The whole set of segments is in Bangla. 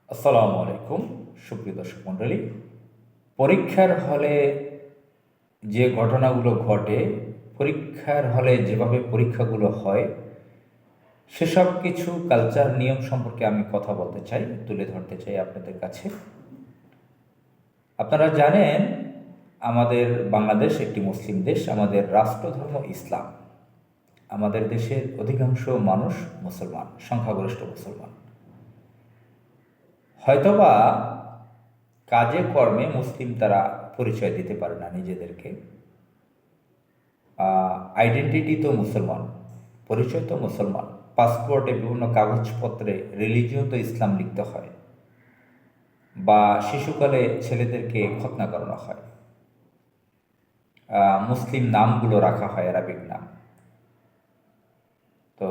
আসসালামু আলাইকুম। সুপ্রিয় দর্শক মণ্ডলী, পরীক্ষার হলে যে ঘটনাগুলো ঘটে, পরীক্ষার হলে যেভাবে পরীক্ষাগুলো হয়, সেসব কিছু কালচার নিয়ম সম্পর্কে আমি কথা বলতে চাই, তুলে ধরতে চাই আপনাদের কাছে। আপনারা জানেন, আমাদের বাংলাদেশ একটি মুসলিম দেশ, আমাদের রাষ্ট্রধর্ম ইসলাম। আমাদের দেশের অধিকাংশ মানুষ মুসলমান, সংখ্যাগরিষ্ঠ মুসলমান। হয়তোবা কাজে কর্মে মুসলিম তারা পরিচয় দিতে পারে না নিজেদেরকে। আইডেন্টিটি তো মুসলমান, পরিচয় তো মুসলমান। পাসপোর্টে বিভিন্ন কাগজপত্রে রিলিজিয়ন তো ইসলাম লিখতে হয়, বা শিশুকালে ছেলেদেরকে খতনা করানো হয়, মুসলিম নামগুলো রাখা হয়, আরবিক নাম। তো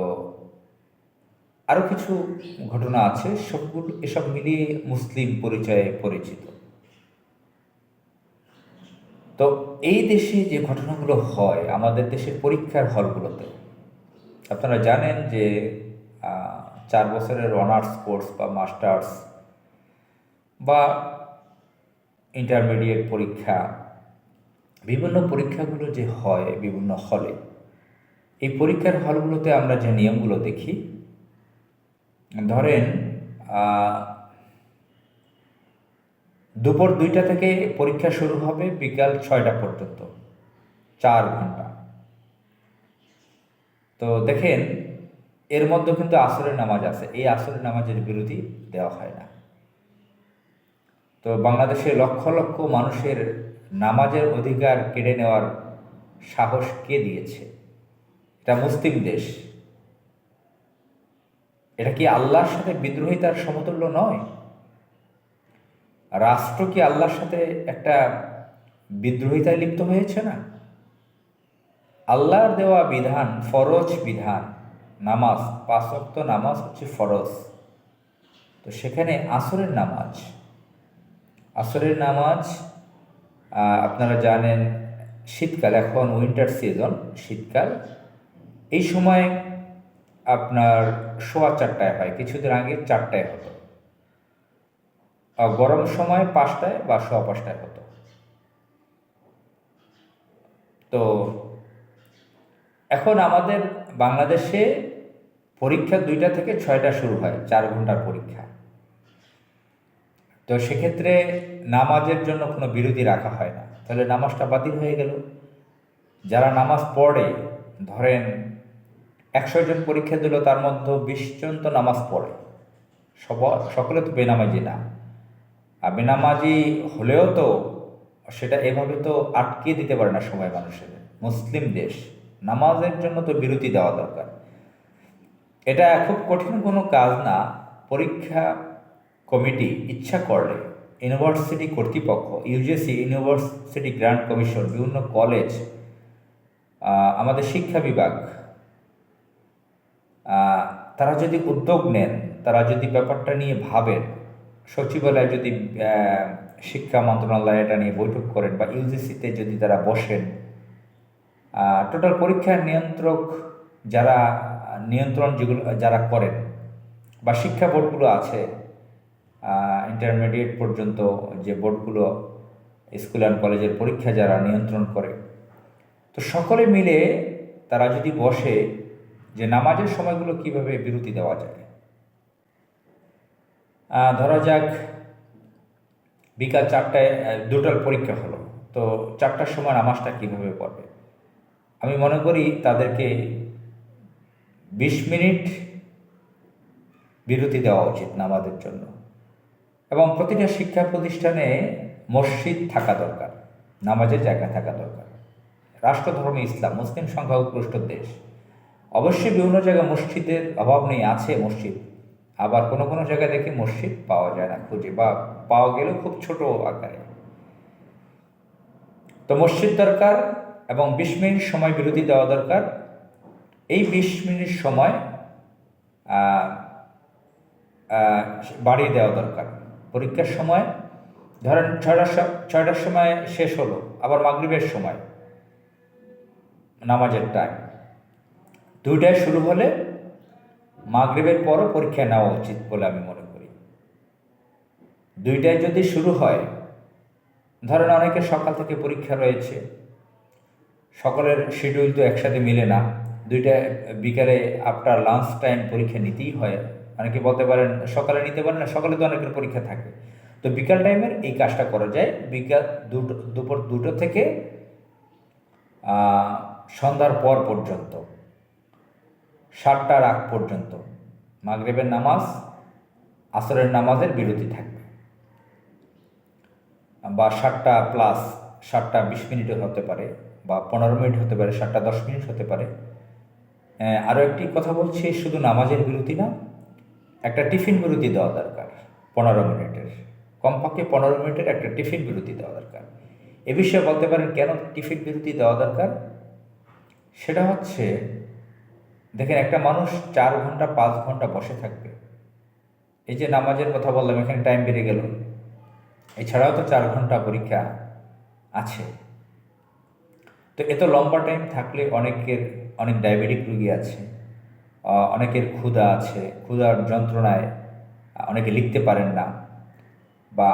আরও কিছু ঘটনা আছে, সবগুলো এসব মিলিয়ে মুসলিম পরিচয়ে পরিচিত। তো এই দেশে যে ঘটনাগুলো হয় আমাদের দেশের পরীক্ষার হলগুলোতে, আপনারা জানেন যে 4 বছরের অনার্স কোর্স বা মাস্টার্স বা ইন্টারমিডিয়েট পরীক্ষা, বিভিন্ন পরীক্ষাগুলো যে হয় বিভিন্ন হলে, এই পরীক্ষার হলগুলোতে আমরা যে নিয়মগুলো দেখি, ধরেন দুপুর 2টা থেকে পরীক্ষা শুরু হবে, বিকাল 6টা পর্যন্ত, 4 ঘন্টা। তো দেখেন, এর মধ্যে কিন্তু আসরের নামাজ আছে, এই আসরের নামাজের বিরতি দেওয়া হয় না। তো বাংলাদেশে লক্ষ লক্ষ মানুষের নামাজের অধিকার কেড়ে নেওয়ার সাহস কে দিয়েছে? এটা মুসলিম দেশ। এটা কি আল্লাহর সাথে বিদ্রোহিতার সমতুল্য নয়? রাষ্ট্র কি আল্লাহর সাথে একটা বিদ্রোহিতায় লিপ্ত হয়েছে না? আল্লাহর দেওয়া বিধান, ফরজ বিধান, নামাজ, 5 ওয়াক্ত নামাজ হচ্ছে ফরজ। তো সেখানে আসরের নামাজ আপনারা জানেন, শীতকাল, এখন উইন্টার সিজন, শীতকাল, এই সময় আপনার 4:15 হয়, কিছুদিন আগে 4টায় হতো। গরম সময় 5টায় বা 5:15 হতো। তো এখন আমাদের বাংলাদেশে পরীক্ষা 2টা থেকে 6টা শুরু হয়, 4 ঘন্টার পরীক্ষা। তো সেক্ষেত্রে নামাজের জন্য কোনো বিরতি রাখা হয় না, তাহলে নামাজটা বাতিল হয়ে গেল। যারা নামাজ পড়ে, ধরেন 100 জন পরীক্ষা দিল, তার মধ্যে 20 জন তো নামাজ পড়ে, সকলে তো বেনামাজি না। আর বেনামাজি হলেও তো সেটা এভাবে তো আটকে দিতে পারে না সময় মানুষের। মুসলিম দেশ, নামাজের জন্য তো বিরতি দেওয়া দরকার। এটা খুব কঠিন কোনো কাজ না। পরীক্ষা কমিটি ইচ্ছা করলে, ইউনিভার্সিটি কর্তৃপক্ষ, ইউজিসি, ইউনিভার্সিটি গ্র্যান্ট কমিশন, বিভিন্ন কলেজ, আমাদের শিক্ষা বিভাগ, তারা যদি উদ্যোগ নেন, তারা যদি ব্যাপারটা নিয়ে ভাবেন, সচিবালয়ে যদি শিক্ষা মন্ত্রণালয় এটা নিয়ে বৈঠক করেন, বা ইউজিসিতে যদি তারা বসেন, টোটাল পরীক্ষার নিয়ন্ত্রণ যেগুলো যারা করেন, বা শিক্ষা বোর্ডগুলো আছে, ইন্টারমিডিয়েট পর্যন্ত যে বোর্ডগুলো, স্কুল অ্যান্ড কলেজের পরীক্ষা যারা নিয়ন্ত্রণ করে, তো সকলে মিলে তারা যদি বসে যে নামাজের সময়গুলো কিভাবে বিরতি দেওয়া যায়। ধরা যাক বিকাল 4টায় দুটোর পরীক্ষা হলো, তো 4টার সময় নামাজটা কিভাবে পড়বে? আমি মনে করি তাদেরকে 20 মিনিট বিরতি দেওয়া উচিত নামাজের জন্য। এবং প্রতিটা শিক্ষা প্রতিষ্ঠানে মসজিদ থাকা দরকার, নামাজের জায়গা থাকা দরকার। রাষ্ট্রধর্ম ইসলাম, মুসলিম সংখ্যাগরিষ্ঠ দেশ। অবশ্যই বিভিন্ন জায়গায় মসজিদের অভাব নেই, আছে মসজিদ। আবার কোনো কোনো জায়গায় দেখি মসজিদ পাওয়া যায় না খুঁজে, বা পাওয়া গেলেও খুব ছোট আকারে। তো মসজিদ দরকার, এবং 20 মিনিট সময় বিরতি দেওয়া দরকার। এই 20 মিনিট সময় বাড়িয়ে দেওয়া দরকার। পরীক্ষার সময় ধরেন 6টার সময় শেষ হলো, আবার মাগরিবের সময় নামাজের টাইম 2টায় শুরু হলে মাগরিবের পরও পরীক্ষা নেওয়া উচিত বলে আমি মনে করি। 2টায় যদি শুরু হয়, ধরেন অনেকের সকাল থেকে পরীক্ষা রয়েছে, সকলের শিডিউল তো একসাথে মিলে না, 2টায় বিকালে আফটার লাঞ্চ টাইম পরীক্ষা নিতেই হয়। অনেকে বলতে পারেন সকালে নিতে পারেন না, সকালে তো অনেকের পরীক্ষা থাকে। তো বিকাল টাইমের এই কাজটা করা যায়, বিকাল দুপুর 2টো থেকে সন্ধ্যার পর পর্যন্ত, 7টার আগ পর্যন্ত মাগরিবের নামাজ, আসরের নামাজের বিরতি থাকবে, বা 7টা প্লাস 7টা 20 মিনিটও হতে পারে, বা 15 মিনিট হতে পারে, 7টা 10 মিনিট হতে পারে। আরও একটি কথা বলছি, শুধু নামাজের বিরতি না, একটা টিফিন বিরতি দেওয়া দরকার 15 মিনিটের, কমপক্ষে 15 মিনিটের একটা টিফিন বিরতি দেওয়া দরকার। এ বিষয়ে বলতে পারেন কেন টিফিন বিরতি দেওয়া দরকার। সেটা হচ্ছে, দেখেন একটা মানুষ 4 ঘন্টা 5 ঘন্টা বসে থাকবে, এই যে নামাজের কথা বললাম, এখানে টাইম বেড়ে গেল, এছাড়াও তো 4 ঘন্টা পরীক্ষা আছে। তো এত লম্বা টাইম থাকলে অনেক ডায়াবেটিক রোগী আছে, অনেকের ক্ষুধা আছে, ক্ষুধার যন্ত্রণায় অনেকে লিখতে পারেন না, বা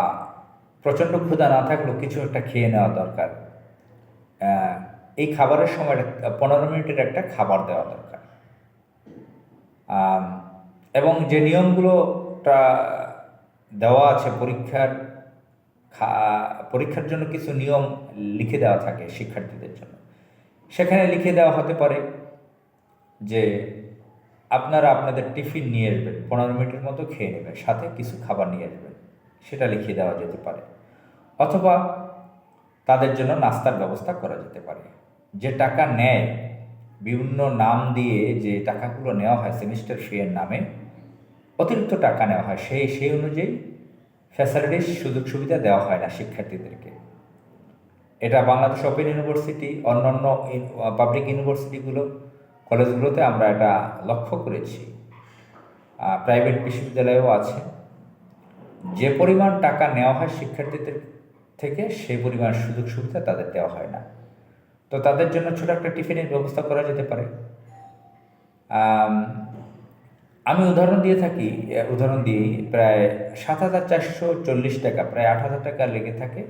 প্রচণ্ড ক্ষুধা না থাকলেও কিছু একটা খেয়ে নেওয়া দরকার। এই খাবারের সময় 15 মিনিটের একটা খাবার দেওয়া দরকার। এবং যে নিয়মগুলোটা দেওয়া আছে, পরীক্ষার জন্য কিছু নিয়ম লিখে দেওয়া থাকে শিক্ষার্থীদের জন্য। সেখানে লিখে দেওয়া হতে পারে যে আপনারা আপনাদের টিফিন নিয়ে আসবেন, 15 মিনিটের মতো খেয়ে নেবেন, সাথে কিছু খাবার নিয়ে আসবেন, সেটা লিখে দেওয়া যেতে পারে। অথবা তাদের জন্য নাস্তার ব্যবস্থা করা যেতে পারে। যে টাকা নেয়, বিভিন্ন নাম দিয়ে যে টাকাগুলো নেওয়া হয় সেমিস্টার ফি এর নামে, অতিরিক্ত টাকা নেওয়া হয়, সেই অনুযায়ী ফ্যাসিলিটিস, সুযোগ সুবিধা দেওয়া হয় না শিক্ষার্থীদেরকে। এটা বাংলাদেশ ওপেন ইউনিভার্সিটি, অন্যান্য পাবলিক ইউনিভার্সিটিগুলো, কলেজগুলোতে আমরা এটা লক্ষ্য করেছি, প্রাইভেট বিশ্ববিদ্যালয়েও আছে। যে পরিমাণ টাকা নেওয়া হয় শিক্ষার্থীদের থেকে, সেই পরিমাণ সুযোগ সুবিধা তাদের দেওয়া হয় না। তো তাদের জন্য ছোটো একটা টিফিনের ব্যবস্থা করা যেতে পারে। আমি উদাহরণ দিই, প্রায় 7,440 টাকা, প্রায় 8,000 টাকা লেগে থাকে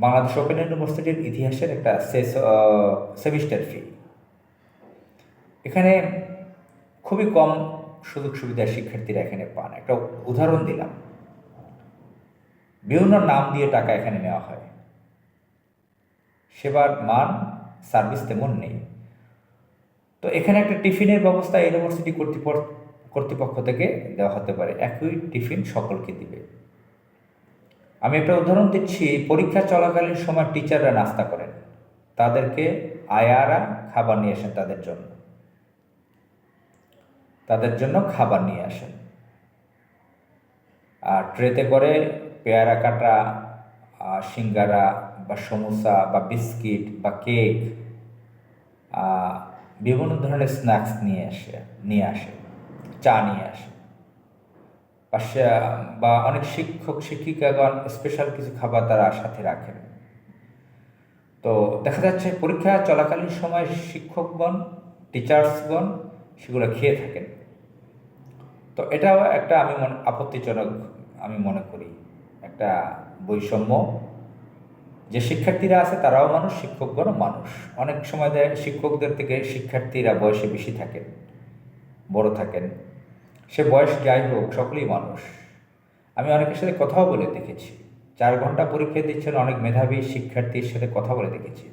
বাংলাদেশ ওপেন ইউনিভার্সিটির ইতিহাসের একটা সেমিস্টার ফি। এখানে খুবই কম সুযোগ সুবিধা শিক্ষার্থীরা এখানে পান। একটা উদাহরণ দিলাম, বিভিন্ন নাম দিয়ে টাকা এখানে নেওয়া হয়, সেবার মান, সার্ভিস তেমন নেই। তো এখানে একটা টিফিনের ব্যবস্থা ইউনিভার্সিটি কর্তৃপক্ষ থেকে দেওয়া হতে পারে, একই টিফিন সকলকে দিবে। আমি একটা উদাহরণ দিচ্ছি, পরীক্ষা চলাকালীন সময় টিচাররা নাস্তা করেন, তাদেরকে আয়ারা খাবার নিয়ে আসেন, তাদের জন্য খাবার নিয়ে আসেন, আর ট্রেতে করে পেয়ারা কাটা, সিঙ্গারা বা সমোসা বা বিস্কিট বা কেক, বিভিন্ন ধরনের স্ন্যাক্স নিয়ে আসে, চা নিয়ে আসে, বা অনেক শিক্ষক শিক্ষিকাগণ স্পেশাল কিছু খাবার তারা সাথে রাখেন। তো দেখা যাচ্ছে পরীক্ষা চলাকালীন সময় শিক্ষকগণ, টিচার্সগণ সেগুলো খেয়ে থাকেন। তো এটাও একটা আপত্তিজনক আমি মনে করি, একটা বৈষম্য। যে শিক্ষার্থীরা আছে তারাও মানুষ, শিক্ষকগণও মানুষ। অনেক সময় শিক্ষকদের থেকে শিক্ষার্থীরা বয়সে বেশি থাকেন, বড় থাকেন, সে বয়স যাই হোক, সকলেই মানুষ। আমি অনেকের সাথে কথাও বলে দেখেছি, 4 ঘন্টা পরীক্ষা দিচ্ছেন, অনেক মেধাবী শিক্ষার্থীর সাথে কথা বলে দেখেছি,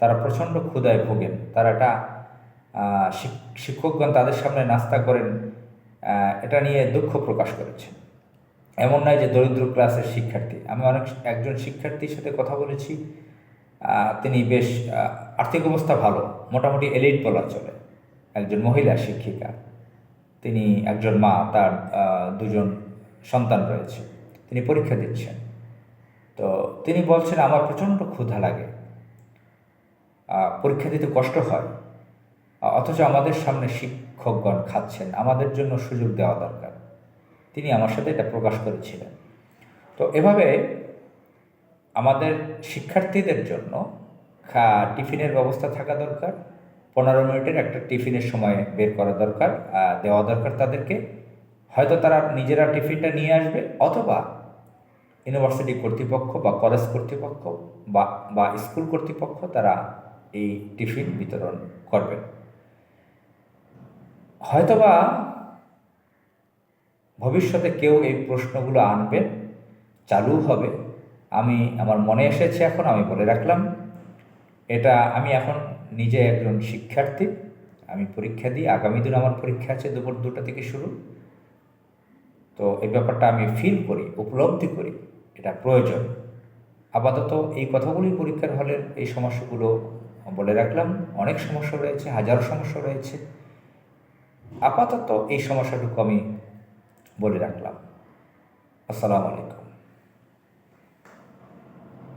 তারা প্রচণ্ড ক্ষুধায় ভোগেন। তারা একটা শিক্ষকগণ তাদের সামনে নাস্তা করেন, এটা নিয়ে দুঃখ প্রকাশ করেছেন। এমন নয় যে দরিদ্র ক্লাসের শিক্ষার্থী। আমি একজন শিক্ষার্থীর সাথে কথা বলেছি, তিনি বেশ আর্থিক অবস্থা ভালো, মোটামুটি এলিট বলা চলে, একজন মহিলা শিক্ষিকা, তিনি একজন মা, তার 2জন সন্তান রয়েছে, তিনি পরীক্ষা দিচ্ছেন। তো তিনি বলছেন, আমার প্রচণ্ড ক্ষুধা লাগে, পরীক্ষা দিতে কষ্ট হয়, অথচ আমাদের সামনে শিক্ষকগণ খাচ্ছেন, আমাদের জন্য সুযোগ দেওয়া দরকার। তিনি আমার সাথে এটা প্রকাশ করেছিলেন। তো এভাবে আমাদের শিক্ষার্থীদের জন্য টিফিনের ব্যবস্থা থাকা দরকার, 15 মিনিটের একটা টিফিনের সময় বের করা দরকার, দেওয়া দরকার তাদেরকে। হয়তো তারা নিজেরা টিফিনটা নিয়ে আসবে, অথবা ইউনিভার্সিটি কর্তৃপক্ষ বা কলেজ কর্তৃপক্ষ বা স্কুল কর্তৃপক্ষ তারা এই টিফিন বিতরণ করবেন। হয়তোবা ভবিষ্যতে কেউ এই প্রশ্নগুলো আনবেন, চালু হবে। আমার মনে এসেছে, এখন আমি বলে রাখলাম। এটা আমি এখন নিজে একজন শিক্ষার্থী, আমি পরীক্ষা দিই, আগামী দিন আমার পরীক্ষা আছে দুপুর 2টা থেকে শুরু। তো এই ব্যাপারটা আমি ফিল করি, উপলব্ধি করি, এটা প্রয়োজন। আপাতত এই কথাগুলি পরীক্ষার হলের এই সমস্যাগুলো বলে রাখলাম। অনেক সমস্যা রয়েছে, হাজারো সমস্যা রয়েছে। আপাতত এই সমস্যাটুকু আমি বলে রাখলাম। আসসালামু আলাইকুম।